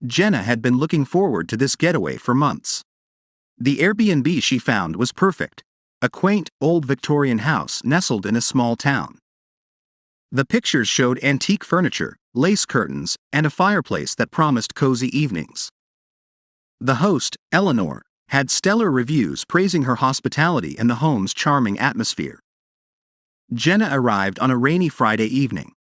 Jenna had been looking forward to this getaway for months. The Airbnb she found was perfect, a quaint, old Victorian house nestled in a small town. The pictures showed antique furniture, lace curtains, and a fireplace that promised cozy evenings. The host, Eleanor, had stellar reviews praising her hospitality and the home's charming atmosphere. Jenna arrived on a rainy Friday evening.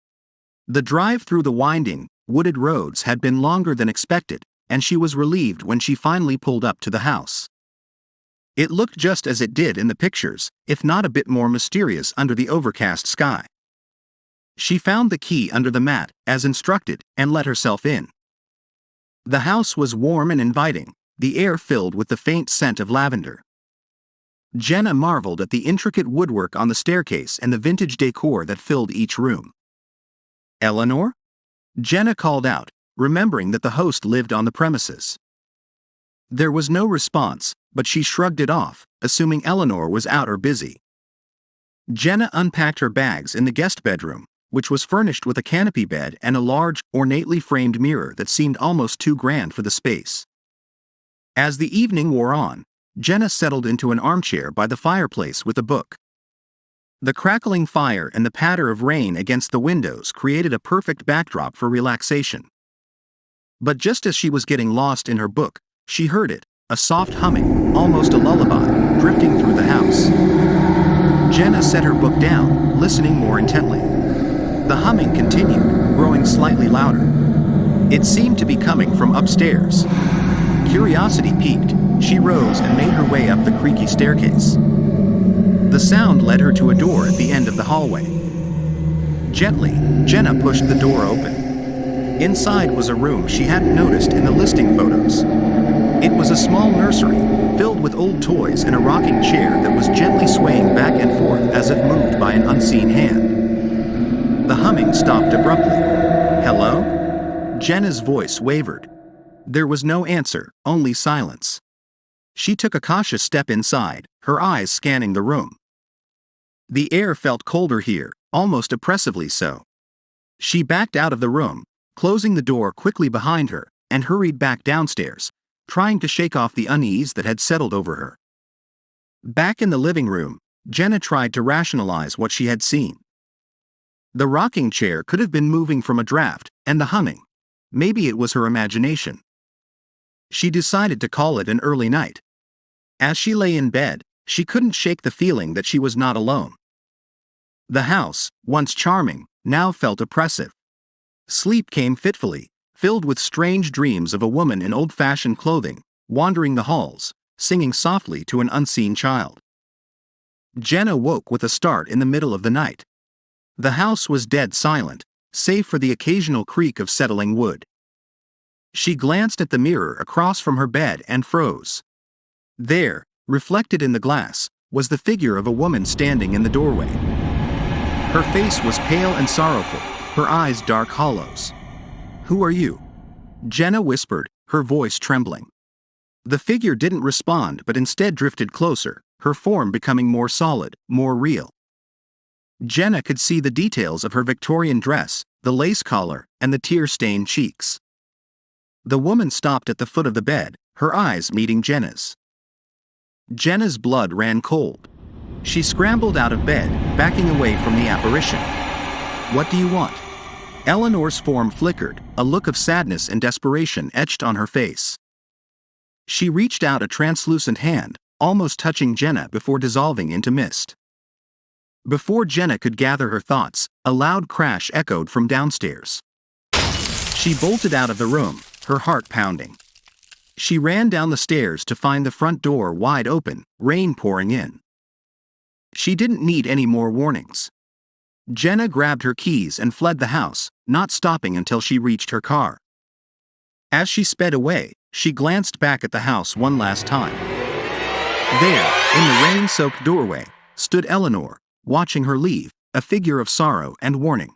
The drive through the winding, wooded roads had been longer than expected, and she was relieved when she finally pulled up to the house. It looked just as it did in the pictures, if not a bit more mysterious under the overcast sky. She found the key under the mat, as instructed, and let herself in. The house was warm and inviting, the air filled with the faint scent of lavender. Jenna marveled at the intricate woodwork on the staircase and the vintage decor that filled each room. "Eleanor?" Jenna called out, remembering that the host lived on the premises. There was no response, but she shrugged it off, assuming Eleanor was out or busy. Jenna unpacked her bags in the guest bedroom, which was furnished with a canopy bed and a large, ornately framed mirror that seemed almost too grand for the space. As the evening wore on, Jenna settled into an armchair by the fireplace with a book. The crackling fire and the patter of rain against the windows created a perfect backdrop for relaxation. But just as she was getting lost in her book, she heard it, a soft humming, almost a lullaby, drifting through the house. Jenna set her book down, listening more intently. The humming continued, growing slightly louder. It seemed to be coming from upstairs. Curiosity piqued, she rose and made her way up the creaky staircase. The sound led her to a door at the end of the hallway. Gently, Jenna pushed the door open. Inside was a room she hadn't noticed in the listing photos. It was a small nursery, filled with old toys and a rocking chair that was gently swaying back and forth as if moved by an unseen hand. The humming stopped abruptly. "Hello?" Jenna's voice wavered. There was no answer, only silence. She took a cautious step inside, her eyes scanning the room. The air felt colder here, almost oppressively so. She backed out of the room, closing the door quickly behind her, and hurried back downstairs, trying to shake off the unease that had settled over her. Back in the living room, Jenna tried to rationalize what she had seen. The rocking chair could have been moving from a draft, and the humming. Maybe it was her imagination. She decided to call it an early night. As she lay in bed, she couldn't shake the feeling that she was not alone. The house, once charming, now felt oppressive. Sleep came fitfully, filled with strange dreams of a woman in old-fashioned clothing, wandering the halls, singing softly to an unseen child. Jenna woke with a start in the middle of the night. The house was dead silent, save for the occasional creak of settling wood. She glanced at the mirror across from her bed and froze. There, reflected in the glass, was the figure of a woman standing in the doorway. Her face was pale and sorrowful, her eyes dark hollows. "Who are you?" Jenna whispered, her voice trembling. The figure didn't respond but instead drifted closer, her form becoming more solid, more real. Jenna could see the details of her Victorian dress, the lace collar, and the tear-stained cheeks. The woman stopped at the foot of the bed, her eyes meeting Jenna's. Jenna's blood ran cold. She scrambled out of bed, backing away from the apparition. "What do you want?" Eleanor's form flickered, a look of sadness and desperation etched on her face. She reached out a translucent hand, almost touching Jenna before dissolving into mist. Before Jenna could gather her thoughts, a loud crash echoed from downstairs. She bolted out of the room, her heart pounding. She ran down the stairs to find the front door wide open, rain pouring in. She didn't need any more warnings. Jenna grabbed her keys and fled the house, not stopping until she reached her car. As she sped away, she glanced back at the house one last time. There, in the rain-soaked doorway, stood Eleanor, watching her leave, a figure of sorrow and warning.